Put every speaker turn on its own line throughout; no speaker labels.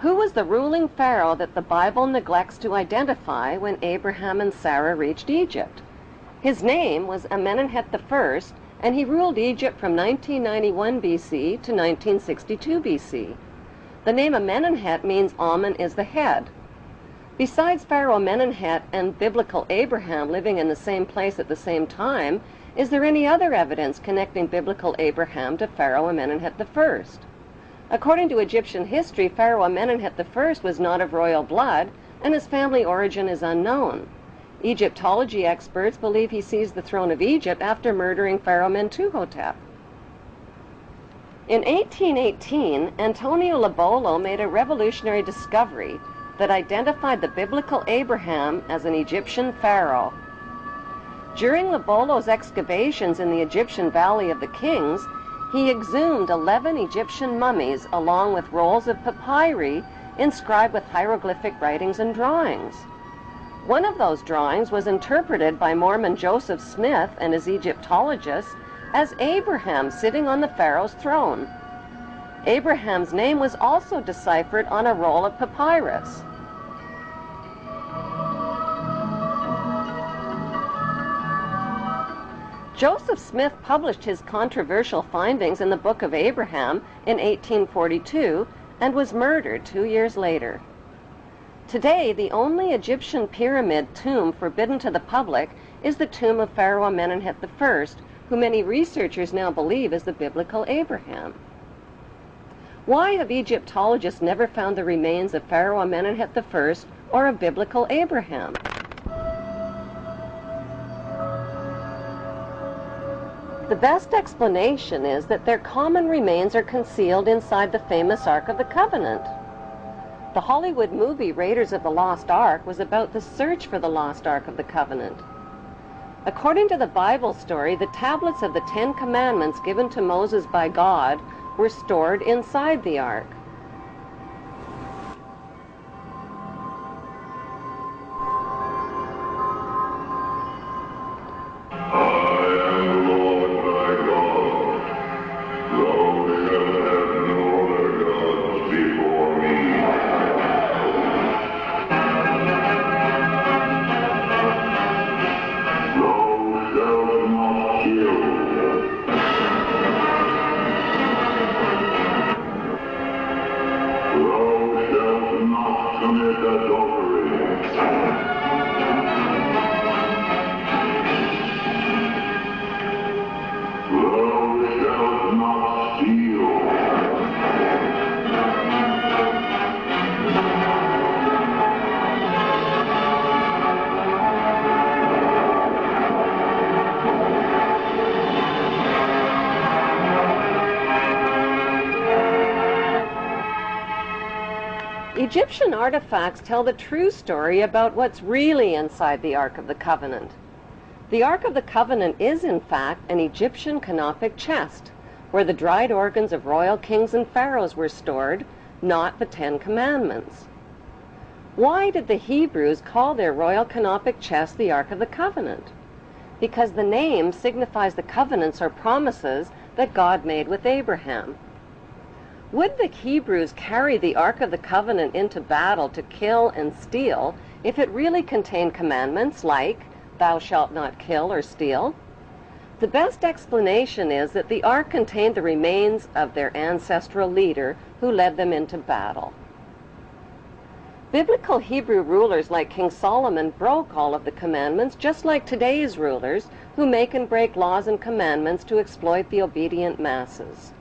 Who was the ruling pharaoh that the Bible neglects to identify when Abraham and Sarah reached Egypt? His name was Amenemhet I, and he ruled Egypt from 1991 BC to 1962 BC. The name Amenemhet means Amen is the head. Besides Pharaoh Amenemhet and biblical Abraham living in the same place at the same time, is there any other evidence connecting biblical Abraham to Pharaoh Amenemhet I? According to Egyptian history, Pharaoh Amenemhet I was not of royal blood, and his family origin is unknown. Egyptology experts believe he seized the throne of Egypt after murdering Pharaoh Mentuhotep. In 1818, Antonio Lobolo made a revolutionary discovery that identified the biblical Abraham as an Egyptian pharaoh. During Lobolo's excavations in the Egyptian Valley of the Kings, he exhumed 11 Egyptian mummies along with rolls of papyri inscribed with hieroglyphic writings and drawings. One of those drawings was interpreted by Mormon Joseph Smith and his Egyptologists as Abraham sitting on the pharaoh's throne. Abraham's name was also deciphered on a roll of papyrus. Joseph Smith published his controversial findings in the Book of Abraham in 1842 and was murdered 2 years later. Today, the only Egyptian pyramid tomb forbidden to the public is the tomb of Pharaoh Amenemhet I, who many researchers now believe is the biblical Abraham. Why have Egyptologists never found the remains of Pharaoh Amenemhet I or of biblical Abraham? The best explanation is that their common remains are concealed inside the famous Ark of the Covenant. The Hollywood movie Raiders of the Lost Ark was about the search for the lost Ark of the Covenant. According to the Bible story, the tablets of the 10 Commandments given to Moses by God were stored inside the Ark. Egyptian artifacts tell the true story about what's really inside the Ark of the Covenant. The Ark of the Covenant is, in fact, an Egyptian canopic chest, where the dried organs of royal kings and pharaohs were stored, not the 10 Commandments. Why did the Hebrews call their royal canopic chest the Ark of the Covenant? Because the name signifies the covenants or promises that God made with Abraham. Would the Hebrews carry the Ark of the Covenant into battle to kill and steal if it really contained commandments like, "Thou shalt not kill or steal"? The best explanation is that the Ark contained the remains of their ancestral leader who led them into battle. Biblical Hebrew rulers like King Solomon broke all of the commandments, just like today's rulers who make and break laws and commandments to exploit the obedient masses.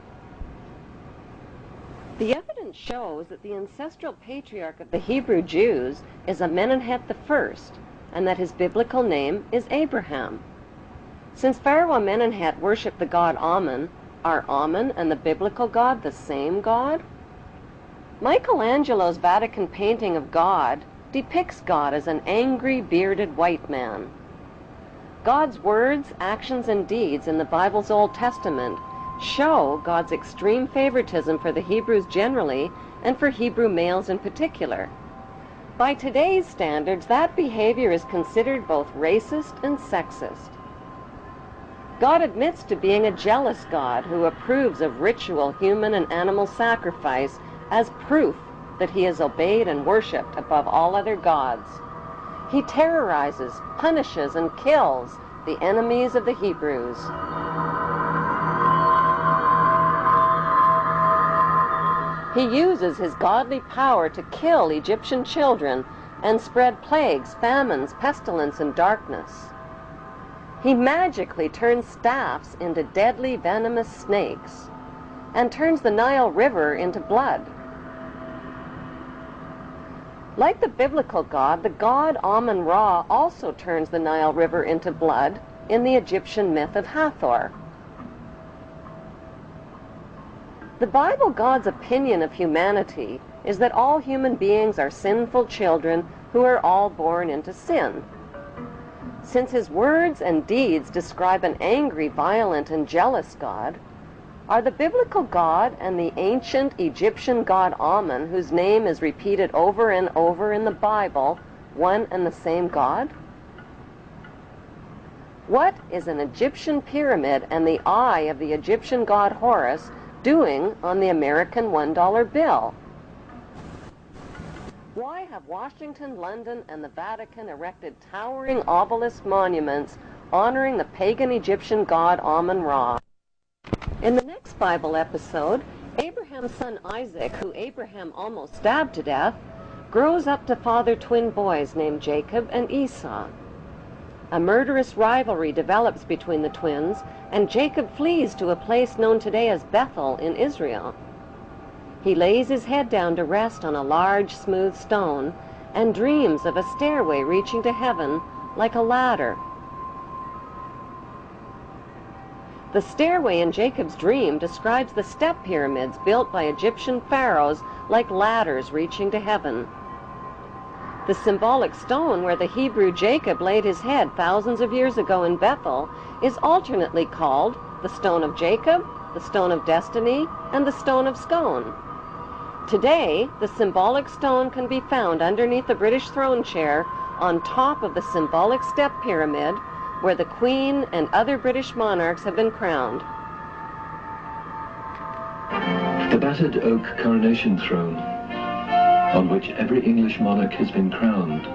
The evidence shows that the ancestral patriarch of the Hebrew Jews is Amenemhet I, and that his biblical name is Abraham. Since Pharaoh Amenemhet worshipped the god Amen, are Amen and the biblical God the same God? Michelangelo's Vatican painting of God depicts God as an angry, bearded white man. God's words, actions, and deeds in the Bible's Old Testament show God's extreme favoritism for the Hebrews generally and for Hebrew males in particular. By today's standards, that behavior is considered both racist and sexist. God admits to being a jealous God who approves of ritual human and animal sacrifice as proof that he is obeyed and worshipped above all other gods. He terrorizes, punishes, and kills the enemies of the Hebrews. He uses his godly power to kill Egyptian children and spread plagues, famines, pestilence, and darkness. He magically turns staffs into deadly venomous snakes and turns the Nile River into blood. Like the biblical god, the god Amun-Ra also turns the Nile River into blood in the Egyptian myth of Hathor. The Bible God's opinion of humanity is that all human beings are sinful children who are all born into sin. Since his words and deeds describe an angry, violent, and jealous God, are the biblical God and the ancient Egyptian god Amun, whose name is repeated over and over in the Bible, one and the same God? What is an Egyptian pyramid and the eye of the Egyptian god Horus doing on the American $1 bill? Why have Washington, London, and the Vatican erected towering obelisk monuments honoring the pagan Egyptian god Amun-Ra? In the next Bible episode, Abraham's son Isaac, who Abraham almost stabbed to death, grows up to father twin boys named Jacob and Esau. A murderous rivalry develops between the twins, and Jacob flees to a place known today as Bethel in Israel. He lays his head down to rest on a large, smooth stone and dreams of a stairway reaching to heaven like a ladder. The stairway in Jacob's dream describes the step pyramids built by Egyptian pharaohs like ladders reaching to heaven. The symbolic stone where the Hebrew Jacob laid his head thousands of years ago in Bethel is alternately called the Stone of Jacob, the Stone of Destiny, and the Stone of Scone. Today, the symbolic stone can be found underneath the British throne chair on top of the symbolic step pyramid where the Queen and other British monarchs have been crowned.
The battered oak coronation throne, on which every English monarch has been crowned,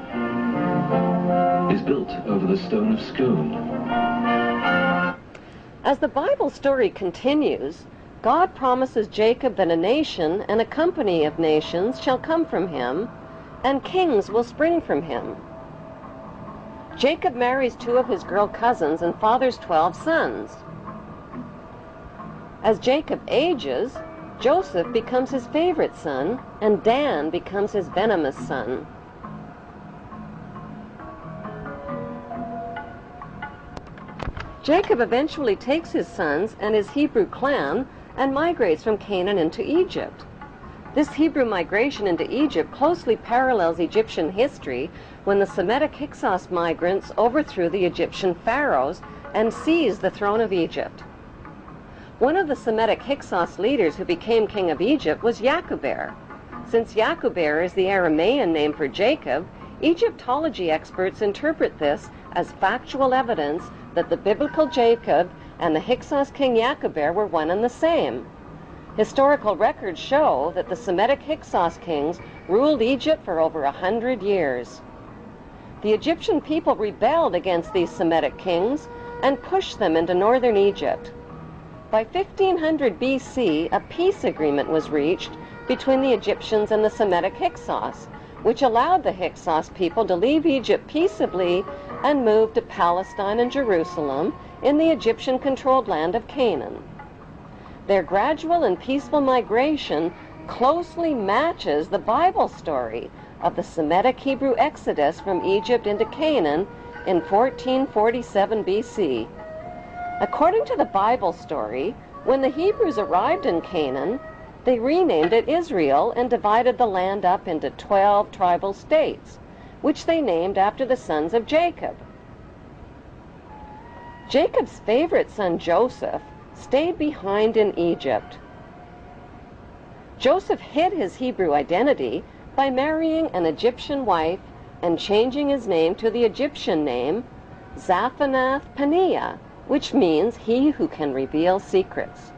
is built over the Stone of Scone.
As the Bible story continues, God promises Jacob that a nation and a company of nations shall come from him, and kings will spring from him. Jacob marries 2 of his girl cousins and fathers 12 sons. As Jacob ages, Joseph becomes his favorite son, and Dan becomes his venomous son. Jacob eventually takes his sons and his Hebrew clan and migrates from Canaan into Egypt. This Hebrew migration into Egypt closely parallels Egyptian history when the Semitic Hyksos migrants overthrew the Egyptian pharaohs and seized the throne of Egypt. One of the Semitic Hyksos leaders who became king of Egypt was Yaqubeir. Since Yaqubeir is the Aramean name for Jacob, Egyptology experts interpret this as factual evidence that the biblical Jacob and the Hyksos king Yaqubeir were one and the same. Historical records show that the Semitic Hyksos kings ruled Egypt for over 100 years. The Egyptian people rebelled against these Semitic kings and pushed them into northern Egypt. By 1500 BC, a peace agreement was reached between the Egyptians and the Semitic Hyksos, which allowed the Hyksos people to leave Egypt peaceably and move to Palestine and Jerusalem in the Egyptian-controlled land of Canaan. Their gradual and peaceful migration closely matches the Bible story of the Semitic Hebrew exodus from Egypt into Canaan in 1447 BC. According to the Bible story, when the Hebrews arrived in Canaan, they renamed it Israel and divided the land up into 12 tribal states, which they named after the sons of Jacob. Jacob's favorite son, Joseph, stayed behind in Egypt. Joseph hid his Hebrew identity by marrying an Egyptian wife and changing his name to the Egyptian name Zaphanath Paneah, which means he who can reveal secrets.